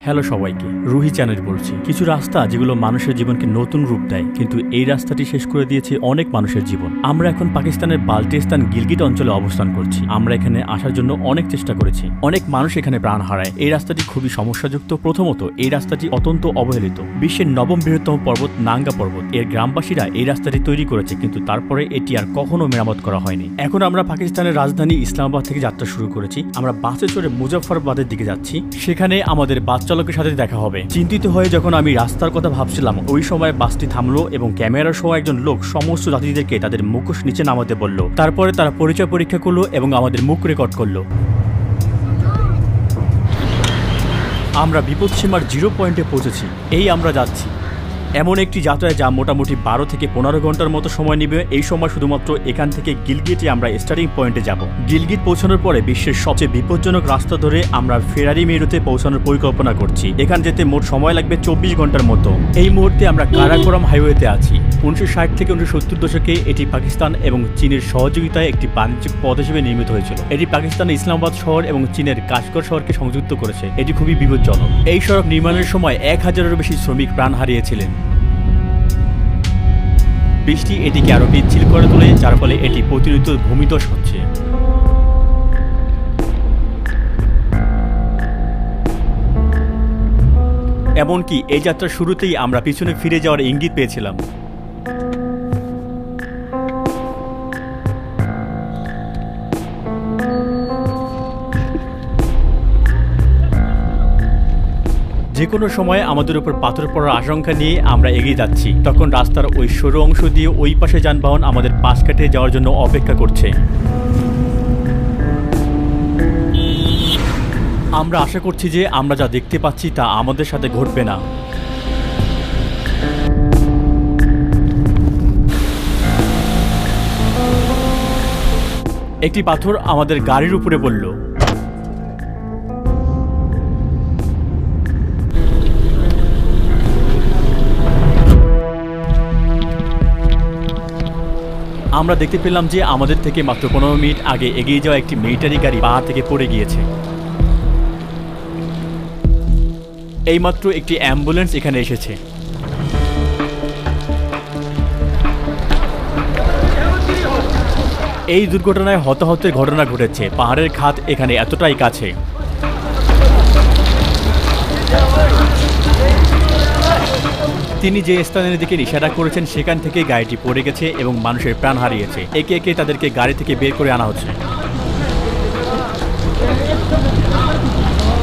Hello সবাইকে, Ruhi channel বলছি। কিছু রাস্তা যেগুলো মানুষের জীবনকে নতুন রূপ দেয়, কিন্তু এই রাস্তাটি শেষ করে দিয়েছে অনেক মানুষের জীবন। আমরা এখন পাকিস্তানের বাল্টিস্তান গিলগিট অঞ্চলে অবস্থান করছি। আমরা এখানে আসার জন্য অনেক চেষ্টা করেছি, অনেক মানুষ এখানে প্রাণ হারায়। এই রাস্তাটি খুবই সমস্যাযুক্ত। প্রথমত, এই রাস্তাটি অত্যন্ত অবহেলিত। বিশ্বের নবম বৃহত্তম পর্বত নাঙ্গা পর্বত, এর গ্রামবাসীরা এই রাস্তাটি তৈরি করেছে, কিন্তু তারপরে এটি আর কখনো মেরামত করা হয়নি। এখন আমরা পাকিস্তানের রাজধানী ইসলামাবাদ থেকে যাত্রা শুরু করেছি। আমরা বাসে চড়ে মুজাফফরাবাদের দিকে যাচ্ছি। সেখানে আমাদের বাস চালকের সাথে দেখা হবে। চিন্তিত হয়ে যখন আমি রাস্তার কথা ভাবছিলাম, ওই সময় বাসটি থামলো এবং ক্যামেরার সহ একজন লোক সমস্ত যাত্রীদেরকে তাদের মুখোশ নিচে নামাতে বলল। তারপরে তারা পরিচয় পরীক্ষা করলো এবং আমাদের মুখ রেকর্ড করলো। আমরা বিপদসীমার 0 পয়েন্টে পৌঁছেছি। এই আমরা যাচ্ছি এমন একটি যাত্রায় যা মোটামুটি 12 থেকে 15 ঘন্টার মতো সময় নেবে। এই সময় শুধুমাত্র এখান থেকে গিলগিটে আমরা স্টার্টিং পয়েন্টে যাব। গিলগিট পৌঁছানোর পরে বিশ্বের সবচেয়ে বিপজ্জনক রাস্তা ধরে আমরা ফেরারি মেরুতে পৌঁছানোর পরিকল্পনা করছি। এখান যেতে মোট সময় লাগবে 24 ঘন্টার মতো। এই মুহূর্তে আমরা কারাকোরাম হাইওয়েতে আছি। 1960 থেকে 1970 দশকে এটি পাকিস্তান এবং চীনের সহযোগিতায় একটি বাণিজ্যিক পথ হিসেবে নির্মিত হয়েছিল। এটি পাকিস্তানের ইসলামাবাদ শহর এবং চীনের কাশগড় শহরকে সংযুক্ত করেছে। এটি খুবই বিপজ্জনক। এই সড়ক নির্মাণের সময় 1000-এরও বেশি শ্রমিক প্রাণ হারিয়েছিলেন। বৃষ্টি এটিকে আরো পিচ্ছিল করে তোলে, যার ফলে এটি প্রতিনিয়ত ভূমিধস হচ্ছে। এমনকি এই যাত্রার শুরুতেই আমরা পিছনে ফিরে যাওয়ার ইঙ্গিত পেয়েছিলাম। যে কোনো সময় আমাদের উপর পাথর পড়ার আশঙ্কা নিয়ে আমরা এগিয়ে যাচ্ছি। তখন রাস্তার ওই সরু অংশ দিয়ে ওই পাশে যানবাহন আমাদের পাশ কাটিয়ে যাওয়ার জন্য অপেক্ষা করছে। আমরা আশা করছি যে আমরা যা দেখতে পাচ্ছি তা আমাদের সাথে ঘটবে না। একটি পাথর আমাদের গাড়ির উপরে পড়ল। আমরা দেখতে পেলাম যে আমাদের থেকে মাত্র 15 মিনিট আগে এগিয়ে যাওয়া একটি মিলিটারি গাড়ি পাহাড় থেকে পড়ে গিয়েছে। এইমাত্র একটি অ্যাম্বুলেন্স এখানে এসেছে। এই দুর্ঘটনায় হতাহতের ঘটনা ঘটেছে। পাহাড়ের খাত এখানে এতটাই কাছে। তিনি যে স্থানের দিকে ইশারা করেছেন সেখান থেকে গাড়িটি পড়ে গেছে এবং মানুষের প্রাণ হারিয়েছে। একে একে তাদেরকে গাড়ি থেকে বের করে আনা হচ্ছে।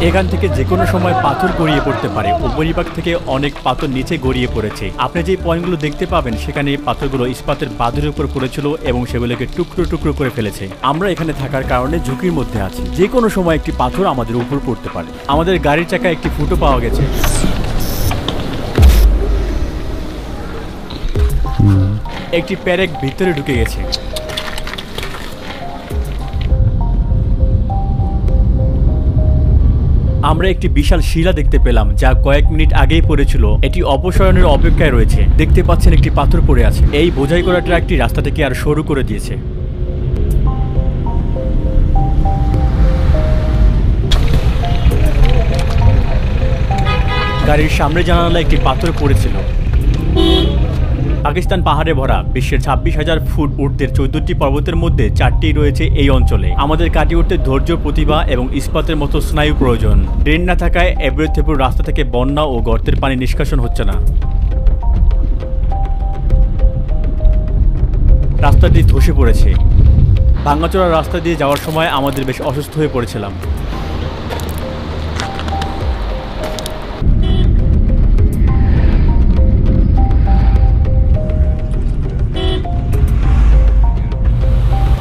এখান থেকে যে কোনো সময় পাথর গড়িয়ে পড়তে পারে। উপরিভাগ থেকে অনেক পাথর নিচে গড়িয়ে পড়েছে। আপনি যে পয়েন্টগুলো দেখতে পাবেন সেখানে পাথরগুলো ইস্পাতের বাঁধের উপর পড়েছিল এবং সেগুলোকে টুকরো টুকরো করে ফেলেছে। আমরা এখানে থাকার কারণে ঝুঁকির মধ্যে আছি। যে কোনো সময় একটি পাথর আমাদের উপর পড়তে পারে। আমাদের গাড়ির চাকায় একটি ফুটো পাওয়া গেছে। একটি প্যারেক ভিতরে ঢুকে গেছে। আমরা একটি বিশাল শিলা দেখতে পেলাম যা কয়েক মিনিট আগেই পড়েছিল। এটি অপসারণের অপেক্ষায় রয়েছে। দেখতে পাচ্ছেন একটি পাথর পড়ে আছে। এই বোঝাই করা ট্রাকটি রাস্তাটাকে আর সরু করে দিয়েছে। গাড়ির সামনে জানালায় একটি পাথর পড়েছিল। পাকিস্তান পাহাড়ে ভরা। বিশ্বের 26,000 ফুট ঊর্ধ্বের 14টি পর্বতের মধ্যে 4টি রয়েছে এই অঞ্চলে। আমাদের কাটিয়ে উঠতে ধৈর্য, প্রতিভা এবং ইস্পাতের মতো স্নায়ু প্রয়োজন। ড্রেন না থাকায় এবড়ো থেবড়ো রাস্তা থেকে বন্যা ও গর্তের পানি নিষ্কাশন হচ্ছে না। রাস্তাটি ধসে পড়েছে। ভাঙাচোরা রাস্তা দিয়ে যাওয়ার সময় আমাদের বেশ অসুস্থ হয়ে পড়েছিলাম।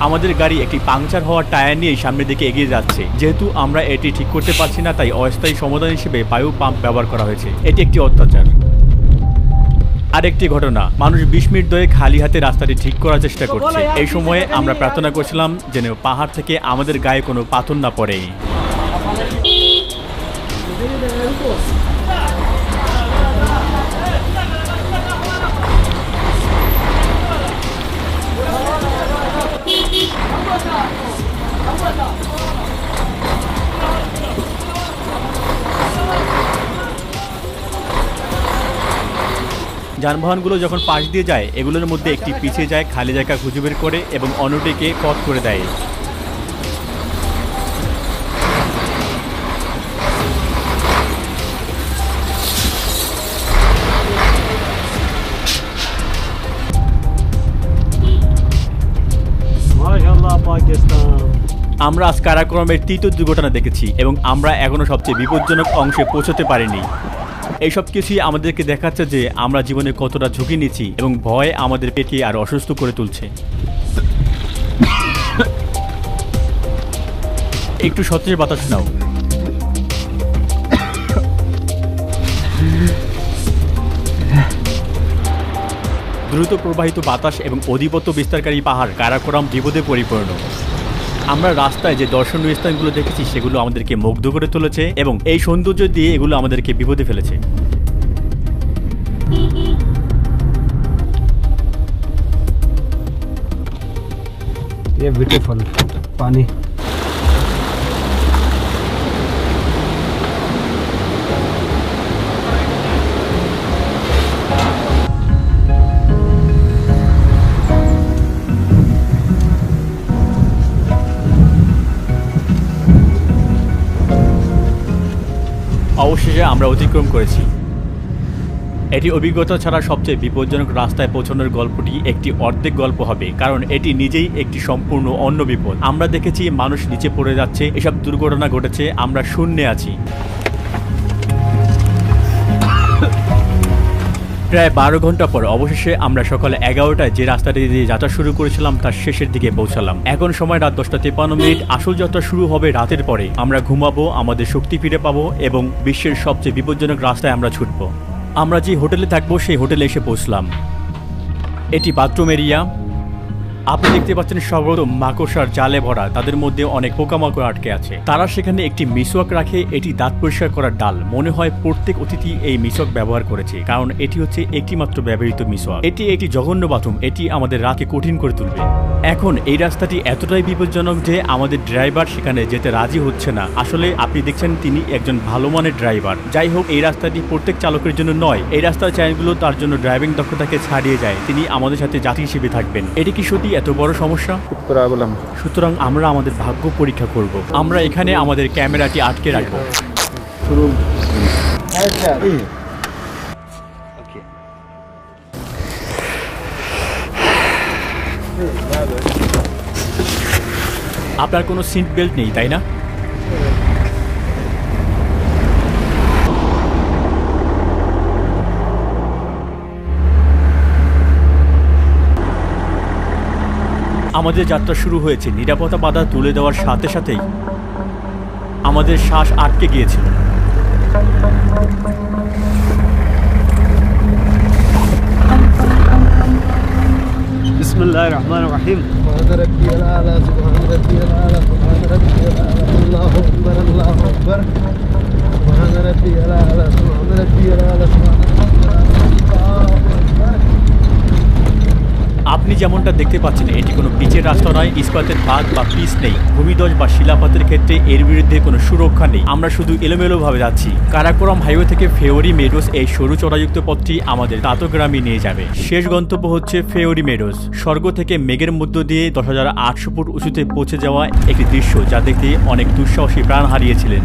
আমাদের গাড়ি একটি পাংচার হওয়া টায়ার নিয়ে সামনের দিকে এগিয়ে যাচ্ছে। যেহেতু আমরা এটি ঠিক করতে পারছি না, তাই অস্থায়ী সমাধান হিসেবে বায়ু পাম্প ব্যবহার করা হয়েছে। এটি একটি অত্যাচার। আরেকটি ঘটনা, মানুষ 20 মিনিট ধরে খালি হাতে রাস্তাটি ঠিক করার চেষ্টা করছে। এই সময়ে আমরা প্রার্থনা করছিলাম যেন পাহাড় থেকে আমাদের গায়ে কোনো পাথর না পড়ে। যানবাহনগুলো যখন পাশ দিয়ে যায় এগুলোর মধ্যে একটি পিছিয়ে যায়, খালি জায়গা খুঁজে বের করে এবং অন্যটিকে পথ করে দেয়। আমরা আজ কারাকোরামের তৃতীয় দুর্ঘটনা দেখেছি এবং আমরা এখনো সবচেয়ে বিপজ্জনক অংশে পৌঁছতে পারিনি। এইসব কিছুই আমাদেরকে দেখাচ্ছে যে আমরা জীবনে কতটা ঝুঁকি নিচ্ছি এবং ভয় আমাদের পেটকে আর অসুস্থ করে তুলছে। একটু সতেজ বাতাস নাও। দ্রুত প্রবাহিত বাতাস এবং অধিপত্য বিস্তারকারী পাহাড় কারাকোরাম বিপদে পরিপূর্ণ। আমরা রাস্তায় যে দর্শনীয় স্থানগুলো দেখেছি সেগুলো আমাদেরকে মুগ্ধ করে তুলেছে এবং এই সৌন্দর্য দিয়ে এগুলো আমাদেরকে বিপদে ফেলেছে। ये ब्यूटीफुल पानी। অবশেষে আমরা অতিক্রম করেছি। এটি অভিজ্ঞতা ছাড়া সবচেয়ে বিপজ্জনক রাস্তায় পৌঁছানোর গল্পটি একটি অর্ধেক গল্প হবে, কারণ এটি নিজেই একটি সম্পূর্ণ অন্য বিপদ। আমরা দেখেছি মানুষ নিচে পড়ে যাচ্ছে, এসব দুর্ঘটনা ঘটেছে, আমরা শূন্যে আছি। প্রায় 12 ঘন্টা পর অবশেষে আমরা সকালে 11টায় যে রাস্তাটি দিয়ে যাত্রা শুরু করেছিলাম তার শেষের দিকে পৌঁছালাম। এখন সময় রাত 10:53। আসল যাত্রা শুরু হবে রাতের পরে। আমরা ঘুমাবো, আমাদের শক্তি ফিরে পাবো এবং বিশ্বের সবচেয়ে বিপজ্জনক রাস্তায় আমরা ছুটবো। আমরা যে হোটেলে থাকবো সেই হোটেলে এসে পৌঁছলাম। এটি বাথরুম এরিয়া। আপনি দেখতে পাচ্ছেন সর্বত মাকড়সার জালে ভরা, তাদের মধ্যে অনেক পোকামাকড় আটকে আছে। তারা সেখানে একটি মিসওয়াক রাখে, এটি দাঁত পরিষ্কার করার ডাল। মনে হয় প্রত্যেক অতিথি এই মিসওয়াক ব্যবহার করেছে, কারণ এটি হচ্ছে একটি মাত্র ব্যবহৃত মিসওয়াক। এটি একটি জঘন্য বাথরুম, এটি আমাদের রাতকে কঠিন করে তুলবে। এখন এই রাস্তাটি এতটাই বিপজ্জনক যে আমাদের ড্রাইভার সেখানে যেতে রাজি হচ্ছে না। আসলে আপনি দেখছেন তিনি একজন ভালো মানের ড্রাইভার। যাই হোক, এই রাস্তাটি প্রত্যেক চালকের জন্য নয়। এই রাস্তার চ্যানেলগুলো তার জন্য ড্রাইভিং দক্ষতাকে ছাড়িয়ে যায়। তিনি আমাদের সাথে যাত্রী হিসেবে থাকবেন। এটি কি সত্যি এত বড় সমস্যা? সুতরাং আমরা আমাদের ভাগ্য পরীক্ষা করব। আমরা এখানে আমাদের ক্যামেরাটি আটকে রাখবো। আপনার কোনো সিট বেল্ট নেই, তাই না? আমাদের যাত্রা শুরু হয়েছে। নিরাপত্তা বাধা তুলে দেওয়ার সাথে সাথেই আমাদের শ্বাস আটকে গিয়েছিল। बिस्मिल्लाहिर रहमानिर रहीम। सुभान रब्बियल आला, सुभान रब्बियल आला, सुभान रब्बियल आला, अल्लाहु अकबर, अल्लाहु अकबर। सुभान रब्बियल आला, सुभान रब्बियल आला, सुभान रब्बियल आला, अल्लाहु अकबर। আপনি যেমনটা দেখতে পাচ্ছেন এটি কোনো পিচের রাস্তা নয়, ইস্পাতের পাত বা পিচ নেই। ভূমিধস বা শিলাপাতের ক্ষেত্রে এর বিরুদ্ধে কোনো সুরক্ষা নেই। আমরা শুধু এলোমেলোভাবে যাচ্ছি। কারাকোরাম হাইওয়ে থেকে ফেওরি মেডোস এই সরু চড়াযুক্ত পথটি আমাদের তাতগ্রামে নিয়ে যাবে। শেষ গন্তব্য হচ্ছে ফেওরি মেডোস। স্বর্গ থেকে মেঘের মধ্য দিয়ে 10,800 ফুট উঁচুতে পৌঁছে যাওয়া একটি দৃশ্য যা দেখতে অনেক দুঃসাহসী প্রাণ হারিয়েছিলেন।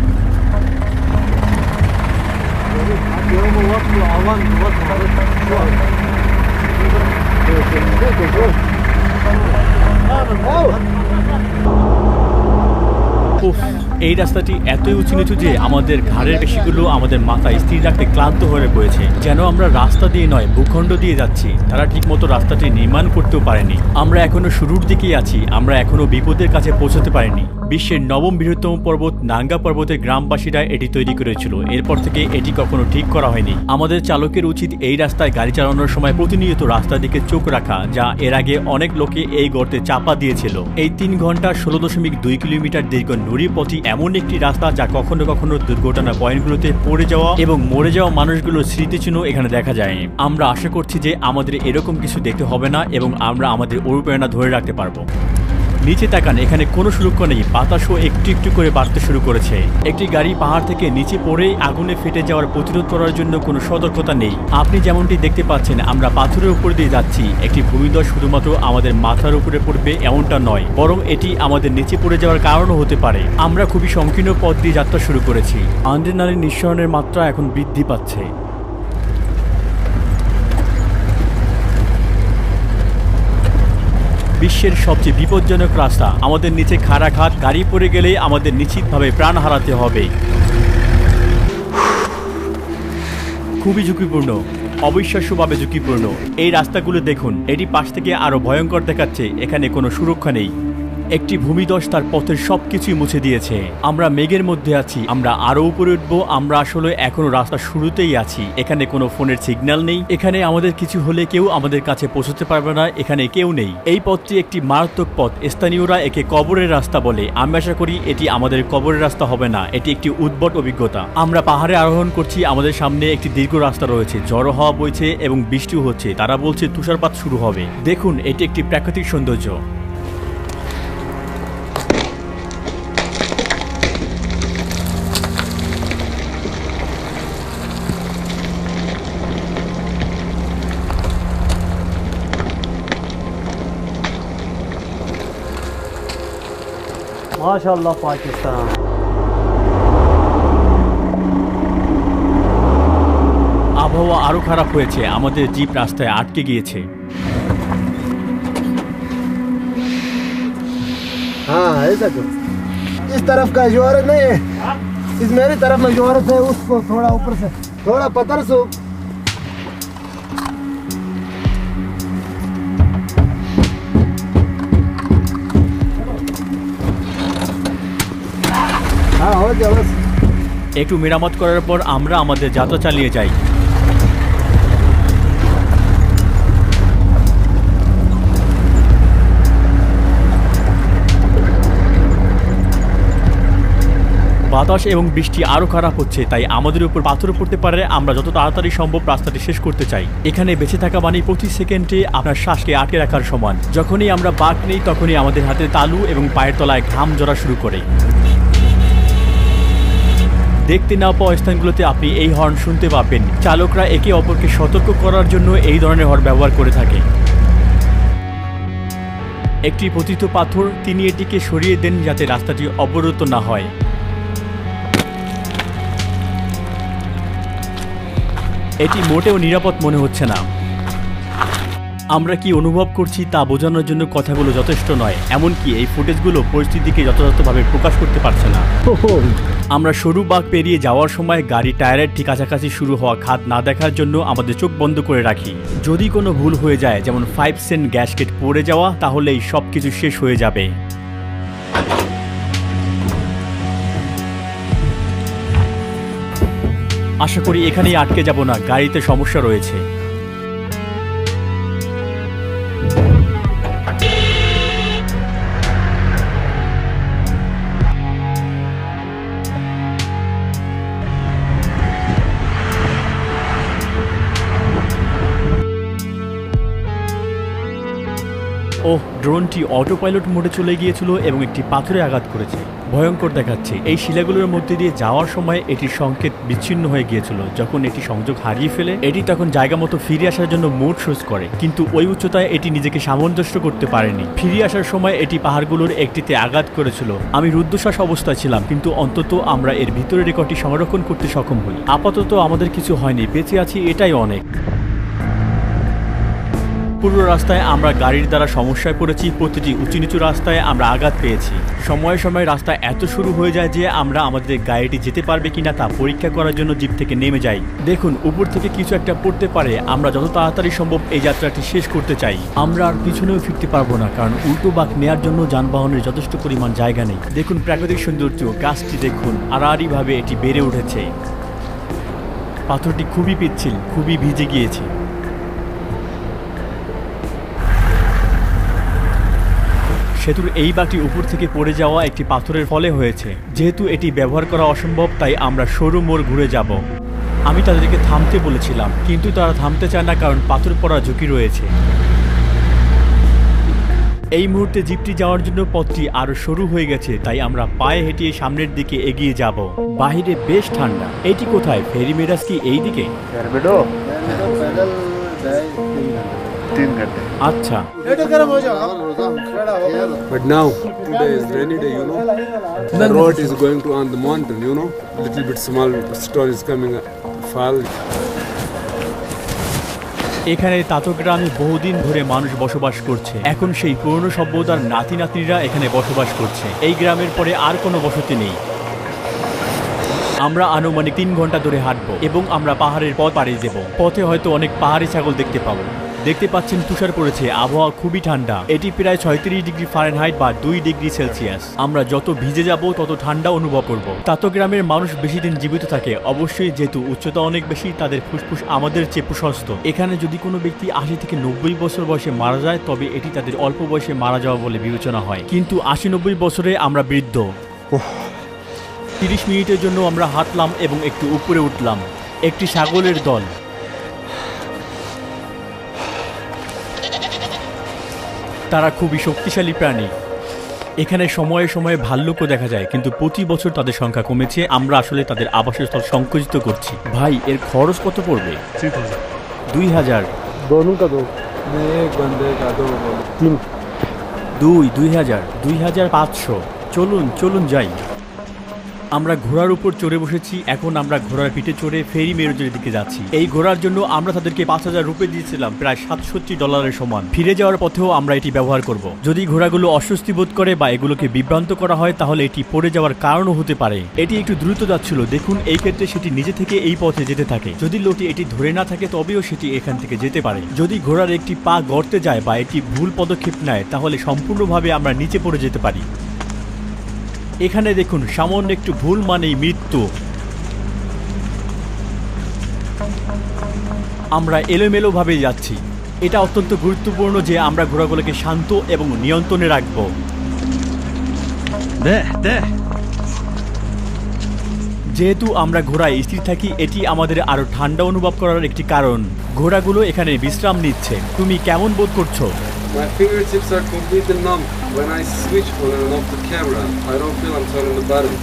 এই রাস্তাটি এতই উঁচু নিচু যে আমাদের ঘাড়ের পেশিগুলো আমাদের মাথায় স্থির রাখতে ক্লান্ত হয়ে পড়েছে। যেন আমরা রাস্তা দিয়ে নয়, ভূখণ্ড দিয়ে যাচ্ছি। তারা ঠিকমতো রাস্তাটি নির্মাণ করতেও পারেনি। আমরা এখনো শুরুর দিকেই আছি। আমরা এখনো বিপদের কাছে পৌঁছতে পারিনি। বিশ্বের 9ম বৃহত্তম পর্বত নাঙ্গা পর্বতের গ্রামবাসীরা এটি তৈরি করেছিল। এরপর থেকে এটি কখনো ঠিক করা হয়নি। আমাদের চালকের উচিত এই রাস্তায় গাড়ি চালানোর সময় প্রতিনিয়ত রাস্তার দিকে চোখ রাখা, যা এর আগে অনেক লোকে এই গর্তে চাপা দিয়েছিল। এই 3 ঘন্টা 16.2 কিলোমিটার দীর্ঘ নুড়ি পথই এমন একটি রাস্তা যা কখনো কখনো দুর্ঘটনা পয়েন্টগুলোতে পড়ে যাওয়া এবং মরে যাওয়া মানুষগুলোর স্মৃতিচিহ্ন এখানে দেখা যায়। আমরা আশা করছি যে আমাদের এরকম কিছু দেখতে হবে না এবং আমরা আমাদের অনুপ্রেরণা ধরে রাখতে পারবো। নিচে তাকান, এখানে কোনো সুরক্ষা নেই, বাতাসও একটু একটু করে বাড়তে শুরু করেছে। একটি গাড়ি পাহাড় থেকে নিচে পড়ে আগুনে ফেটে যাওয়ার প্রতিরোধ করার জন্য কোনো সতর্কতা নেই। আপনি যেমনটি দেখতে পাচ্ছেন, আমরা পাথরের উপর দিয়ে যাচ্ছি। একটি ভূমিধস শুধুমাত্র আমাদের মাথার উপরে পড়বে এমনটা নয়, বরং এটি আমাদের নিচে পড়ে যাওয়ার কারণও হতে পারে। আমরা খুবই সংকীর্ণ পথ দিয়ে যাত্রা শুরু করেছি। আড্রেনালিন নিঃসরণের মাত্রা এখন বৃদ্ধি পাচ্ছে। বিশ্বের সবচেয়ে বিপজ্জনক রাস্তা, আমাদের নিচে খাড়া খাত, গাড়ি পড়ে গেলে আমাদের নিশ্চিতভাবে প্রাণ হারাতে হবে। খুবই ঝুঁকিপূর্ণ, অবিশ্বাস্যভাবে ঝুঁকিপূর্ণ। এই রাস্তাগুলো দেখুন, এটি পাশ থেকে আরো ভয়ঙ্কর দেখাচ্ছে। এখানে কোনো সুরক্ষা নেই। একটি ভূমিধস তার পথের সবকিছুই মুছে দিয়েছে। আমরা মেঘের মধ্যে আছি, আমরা আরো উপরে উঠবো। আমরা আসলে এখনো রাস্তার শুরুতেই আছি। এখানে কোনো ফোনের সিগন্যাল নেই। এখানে আমাদের কিছু হলে কেউ আমাদের কাছে পৌঁছতে পারবে না। এখানে কেউ নেই। এই পথটি একটি মারাত্মক পথ। স্থানীয়রা একে কবরের রাস্তা বলে। আমি আশা করি এটি আমাদের কবরের রাস্তা হবে না। এটি একটি উদ্ভট অভিজ্ঞতা। আমরা পাহাড়ে আরোহণ করছি। আমাদের সামনে একটি দীর্ঘ রাস্তা রয়েছে। ঝড়ো হাওয়া বইছে এবং বৃষ্টিও হচ্ছে। তারা বলছে তুষারপাত শুরু হবে। দেখুন, এটি একটি প্রাকৃতিক সৌন্দর্য। माशाअल्लाह पाकिस्तान। আবহাওয়া আরো খারাপ হয়েছে। আমাদের জিপ রাস্তায় আটকে গিয়েছে। हाँ ऐसा कुछ इस तरफ का जोरत नहीं है, इस मेरी तरफ में जोरत है, उसको थोड़ा ऊपर से थोड़ा पत्थर से। हाँ हो जाओ बस। একটু মেরামত করার পর আমরা আমাদের যাত্রা চালিয়ে যাই। বাতাস এবং বৃষ্টি আরো খারাপ হচ্ছে, তাই আমাদের উপর পাথর পড়তে পারে। আমরা যত তাড়াতাড়ি সম্ভব রাস্তাটি শেষ করতে চাই। এখানে বেঁচে থাকা মানে প্রতি সেকেন্ডে আপনার শ্বাসকে আটকে রাখার সমান। যখনই আমরা বাঁক নেই, তখনই আমাদের হাতে তালু এবং পায়ের তলায় ঘাম ঝরা শুরু করে। দেখতে না পাওয়া স্থানগুলোতে আপনি এই হর্ন শুনতে পাবেন। চালকরা একে অপরকে সতর্ক করার জন্য এই ধরনের হর্ন ব্যবহার করে থাকে। একটি পতিত পাথর, তিনি এটিকে সরিয়ে দেন যাতে রাস্তাটি অবরুদ্ধ না হয়। এটি মোটেও নিরাপদ মনে হচ্ছে না। আমরা কি অনুভব করছি তা বোঝানোর জন্য কথাগুলো যথেষ্ট নয়। এমনকি এই ফুটেজগুলো পরিস্থিতিকে যথাযথভাবে প্রকাশ করতে পারছে না। আমরা সরু বাঁক পেরিয়ে যাওয়ার সময় গাড়ি টায়ারের ঠিক কাছাকাছি শুরু হওয়া খাত না দেখার জন্য আমাদের চোখ বন্ধ করে রাখি। যদি কোনো ভুল হয়ে যায়, যেমন 5 সেন্ট গ্যাসকেট পড়ে যাওয়া, তাহলে এই সব কিছু শেষ হয়ে যাবে। আশা করি এখানেই আটকে যাব না, গাড়িতে সমস্যা রয়েছে। ওহ, ড্রোনটি অটো পাইলট মোডে চলে গিয়েছিল এবং একটি পাথরে আঘাত করেছে। ভয়ঙ্কর দেখাচ্ছে। এই শিলাগুলোর মধ্যে দিয়ে যাওয়ার সময় এটির সংকেত বিচ্ছিন্ন হয়ে গিয়েছিল। যখন এটি সংযোগ হারিয়ে ফেলে, এটি তখন জায়গা মতো ফিরে আসার জন্য মোড শোজ করে, কিন্তু ওই উচ্চতায় এটি নিজেকে সামঞ্জস্য করতে পারেনি। ফিরে আসার সময় এটি পাহাড়গুলোর একটিতে আঘাত করেছিল। আমি রুদ্ধশ্বাস অবস্থায় ছিলাম, কিন্তু অন্তত আমরা এর ভিতরে রেকর্ডটি সংরক্ষণ করতে সক্ষম হই। আপাতত আমাদের কিছু হয়নি, বেঁচে আছি, এটাই অনেক। পুরো রাস্তায় আমরা গাড়ির দ্বারা সমস্যায় পড়েছি। প্রতিটি উঁচু নিচু রাস্তায় আমরা আঘাত পেয়েছি। সময়ে সময়ে রাস্তা এত শুরু হয়ে যায় যে আমরা আমাদের গাড়িটি যেতে পারবে কিনা তা পরীক্ষা করার জন্য জিপ থেকে নেমে যাই। দেখুন, উপর থেকে কিছু একটা পড়তে পারে। আমরা যত তাড়াতাড়ি সম্ভব এই যাত্রাটি শেষ করতে চাই। আমরা আর পিছনেও ফিরতে পারবো না, কারণ উল্টো বাঁক নেওয়ার জন্য যানবাহনের যথেষ্ট পরিমাণ জায়গা নেই। দেখুন প্রাকৃতিক সৌন্দর্য, গাছটি দেখুন, আড়াআড়িভাবে এটি বেড়ে উঠেছে। পাথরটি খুবই পিচ্ছিল, খুবই ভিজে গিয়েছে। সেতুর এই বাঁকটি উপর থেকে পড়ে যাওয়া একটি পাথরের ফলে হয়েছে। যেহেতু এটি ব্যবহার করা অসম্ভব, তাই আমরা সরু মোড় ঘুরে যাব। আমি তাদেরকে থামতে বলেছিলাম, কিন্তু তারা থামতে চায় না, কারণ পাথর পড়ার ঝুঁকি রয়েছে। এই মুহূর্তে জিপটি যাওয়ার জন্য পথটি আরো সরু হয়ে গেছে, তাই আমরা পায়ে হেঁটে সামনের দিকে এগিয়ে যাব। বাহিরে বেশ ঠান্ডা। এটি কোথায়? ফেরি মেরাজ কি এই দিকে? पैदल जाए 3 घंटे। আচ্ছা, But now, today is rainy day, you know. The road is going to on the mountain, you know. Little bit small stone is coming, fall. এখানে তাতো গ্রামে বহুদিন ধরে মানুষ বসবাস করছে। এখন সেই পুরনো সভ্যতার নাতি নাতনিরা এখানে বসবাস করছে। এই গ্রামের পরে আর কোনো বসতি নেই। আমরা আনুমানিক 3 ঘন্টা ধরে হাঁটবো এবং আমরা পাহাড়ের পথ পাড়িয়ে দেব। পথে হয়তো অনেক পাহাড়ি ছাগল দেখতে পাবো। দেখতে পাচ্ছেন তুষার পড়েছে, আবহাওয়া খুবই ঠান্ডা। এটি প্রায় 36 ডিগ্রি ফারেনহাইট বা 2 ডিগ্রি সেলসিয়াস। আমরা যত ভিজে যাব তত ঠান্ডা অনুভব করব। তাতো গ্রামের মানুষ বেশি দিন জীবিত থাকে, অবশ্যই যেহেতু উচ্চতা অনেক বেশি, তাদের ফুসফুস আমাদের চেয়ে প্রশস্ত। এখানে যদি কোনো ব্যক্তি 80 থেকে 90 বছর বয়সে মারা যায়, তবে এটি তাদের অল্প বয়সে মারা যাওয়া বলে বিবেচনা হয়। কিন্তু 80-90 বছরে আমরা বৃদ্ধ। 30 মিনিটের জন্য আমরা হাঁটলাম এবং একটু উপরে উঠলাম। একটি ছাগলের দল। তারা খুবই শক্তিশালী প্রাণী। এখানে সময়ে সময়ে ভাল্লুকও দেখা যায়, কিন্তু প্রতি বছর তাদের সংখ্যা কমেছে। আমরা আসলে তাদের আবাসস্থল সংকুচিত করছি। ভাই, এর খরচ কত পড়বে? 2000। दोनों का दो। एक बंदे का 2 3। 2000, 2500। চলুন চলুন যাই। আমরা ঘোড়ার উপর চড়ে বসেছি। এখন আমরা ঘোড়ার পিঠে চড়ে ফেরি মেরুজের দিকে যাচ্ছি। এই ঘোড়ার জন্য আমরা তাদেরকে 5000 রুপি দিয়েছিলাম, প্রায় $67 সমান। ফিরে যাওয়ার পথেও আমরা এটি ব্যবহার করব। যদি ঘোড়াগুলো অস্বস্তি বোধ করে বা এগুলোকে বিভ্রান্ত করা হয়, তাহলে এটি পড়ে যাওয়ার কারণও হতে পারে। এটি একটু দ্রুত যাচ্ছিল, দেখুন। এই ক্ষেত্রে সেটি নিজে থেকে এই পথে যেতে থাকে। যদি লোকটি এটি ধরে না থাকে, তবেও সেটি এখান থেকে যেতে পারে। যদি ঘোড়ার একটি পা গর্তে যায় বা এটি ভুল পদক্ষেপ নেয়, তাহলে সম্পূর্ণভাবে আমরা নিচে পড়ে যেতে পারি। এখানে দেখুন, সামান্য একটু ভুল মানেই মৃত্যু। আমরা এলোমেলোভাবে যাচ্ছি। এটা অত্যন্ত গুরুত্বপূর্ণ যে আমরা ঘোড়াগুলোকে শান্ত এবং নিয়ন্ত্রণে রাখব। যেহেতু আমরা ঘোড়ায় স্থির থাকি, এটি আমাদের আরো ঠান্ডা অনুভব করার একটি কারণ। ঘোড়াগুলো এখানে বিশ্রাম নিচ্ছে। তুমি কেমন বোধ করছো? My fingertips are completely numb. When I switch on and off the camera, I don't feel I'm turning the button.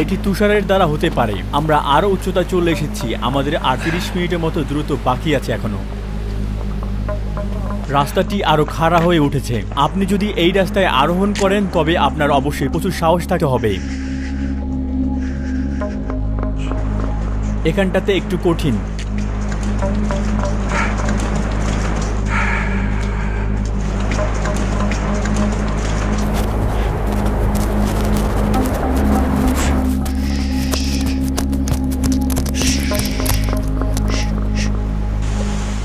এটি তুষারের দ্বারা হতে পারে। আমরা আরো উচ্চতা চলে এসেছি। আমাদের আর 30 মিনিটের মতো দ্রুত বাকি আছে এখনো। রাস্তাটি আরো খাড়া হয়ে উঠেছে। আপনি যদি এই রাস্তায় আরোহণ করেন, তবে আপনার অবশ্যই প্রচুর সাহস থাকতে হবে। এখানটাতে একটু কঠিন।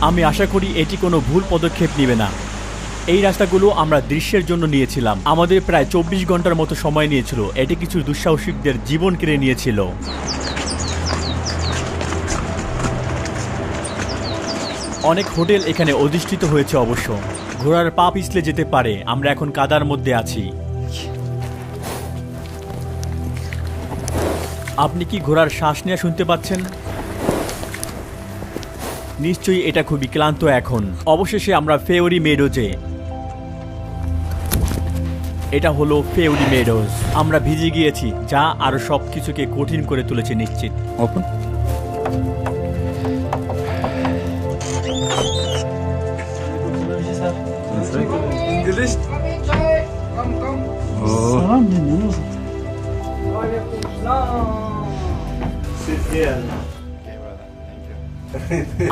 আমি আশা করি এটি কোনো ভুল পদক্ষেপ নেবে না। এই রাস্তাগুলো আমরা দৃশ্যের জন্য নিয়েছিলাম। আমাদের প্রায় 24 ঘন্টার মতো সময় নিয়েছিল। এটি কিছু দুঃসাহসিকদের জীবন কেড়ে নিয়েছিল। অনেক হোটেল এখানে অধিষ্ঠিত হয়েছে অবশ্য। ঘোড়ার পা পিছলে যেতে পারে। আমরা এখন কাদার মধ্যে আছি। আপনি কি ঘোড়ার শ্বাস নেওয়া শুনতে পাচ্ছেন? নিশ্চয়ই এটা খুবই ক্লান্ত এখন। অবশেষে আমরা ফেওরি মেডোজে। এটা হলো ফেওরি মেডোজ। আমরা ভিজে গিয়েছি, যা আরো সবকিছুকে কঠিন করে তুলেছে নিশ্চিত। ওপেন। English?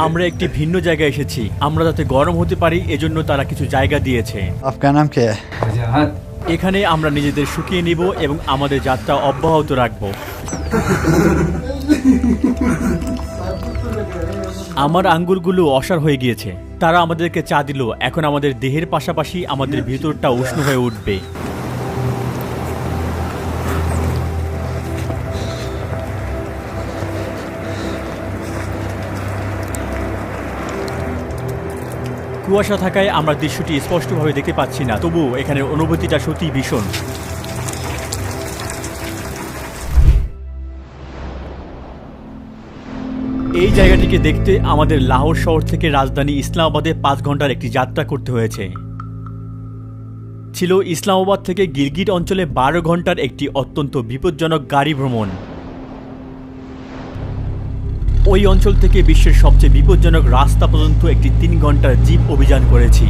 আমরা একটি ভিন্ন জায়গায় এসেছি। আমরা যাতে গরম হতে পারি, এজন্য তারা কিছু জায়গা দিয়েছে। आपका नाम क्या है? এখানে আমরা নিজেদের শুকিয়ে নিব এবং আমাদের যাত্রা অব্যাহত রাখব। আমার আঙ্গুলগুলো অসাড় হয়ে গিয়েছে। তারা আমাদেরকে চা দিল। এখন আমাদের দেহের পাশাপাশি আমাদের ভিতরটা উষ্ণ হয়ে উঠবে। কুয়াশা থাকায় আমরা দৃশ্যটি স্পষ্টভাবে দেখতে পাচ্ছি না, তবুও এখানে অনুভূতিটা সত্যি ভীষণ। এই জায়গাটিকে দেখতে আমাদের লাহোর শহর থেকে রাজধানী ইসলামাবাদে 5 ঘন্টার একটি যাত্রা করতে হয়েছে। ছিল ইসলামাবাদ থেকে গিলগিট অঞ্চলে 12 ঘন্টার একটি অত্যন্ত বিপজ্জনক গাড়ি ভ্রমণ। ওই অঞ্চল থেকে বিশ্বের সবচেয়ে বিপজ্জনক রাস্তা পর্যন্ত একটি 3 ঘন্টার জিপ অভিযান করেছি।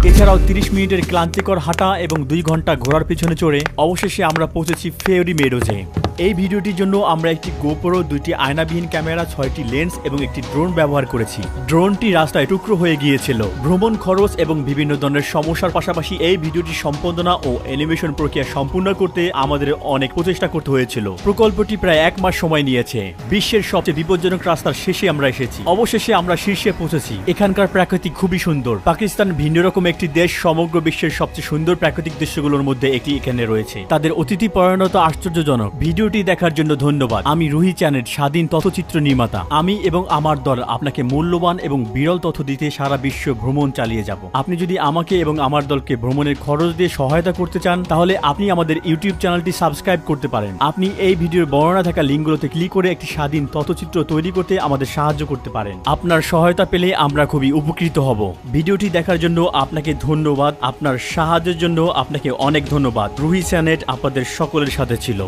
এছাড়াও 30 মিনিটের ক্লান্তিকর হাঁটা এবং 2 ঘন্টা ঘোড়ার পিছনে চড়ে অবশেষে আমরা পৌঁছেছি ফেয়ারি মেডোজে। এই ভিডিওটির জন্য আমরা একটি গোপ্রো, 2টি আয়নাবিহীন ক্যামেরা, 6টি লেন্স এবং একটি ড্রোন ব্যবহার করেছি। ড্রোনটি রাস্তায় টুকরো হয়ে গিয়েছিল। ভ্রমণ খরচ এবং বিভিন্ন ধরনের সমস্যার পাশাপাশি এই ভিডিওটি সম্পাদনা ও অ্যানিমেশন প্রক্রিয়া সম্পূর্ণ করতে আমাদের অনেক প্রচেষ্টা করতে হয়েছিল। প্রকল্পটি প্রায় 1 মাস সময় নিয়েছে। বিশ্বের সবচেয়ে বিপজ্জনক রাস্তার শেষে আমরা এসেছি। অবশেষে আমরা শীর্ষে পৌঁছেছি। এখানকার প্রাকৃতিক খুবই সুন্দর। পাকিস্তান ভিন্ন রকম একটি দেশ, সমগ্র বিশ্বের সবচেয়ে সুন্দর প্রাকৃতিক দৃশ্যগুলোর মধ্যে একটি এখানে রয়েছে। তাদের অতিথি পরায়ণতা আশ্চর্যজনক। ভিডিওটি দেখার জন্য ধন্যবাদ। আমি রুহি চ্যানেল, স্বাধীন তথ্যচিত্র নির্মাতা। আমি এবং আমার দল আপনাকে মূল্যবান এবং বিরল তথ্য দিতে সারা বিশ্ব ভ্রমণ চালিয়ে যাব। আপনি যদি আমাকে এবং আমার দলকে ভ্রমণের খরচ দিয়ে সহায়তা করতে চান, তাহলে আপনি আমাদের ইউটিউব চ্যানেলটি সাবস্ক্রাইব করতে পারেন। আপনি এই ভিডিওর বর্ণনা থাকা লিঙ্কগুলোতে ক্লিক করে একটি স্বাধীন তথ্যচিত্র তৈরি করতে আমাদের সাহায্য করতে পারেন। আপনার সহায়তা পেলে আমরা খুবই উপকৃত হব। ভিডিওটি দেখার জন্য আপনাকে ধন্যবাদ। আপনার সাহায্যের জন্য আপনাকে অনেক ধন্যবাদ। রুহি চ্যানেল আপনাদের সকলের সাথে ছিল।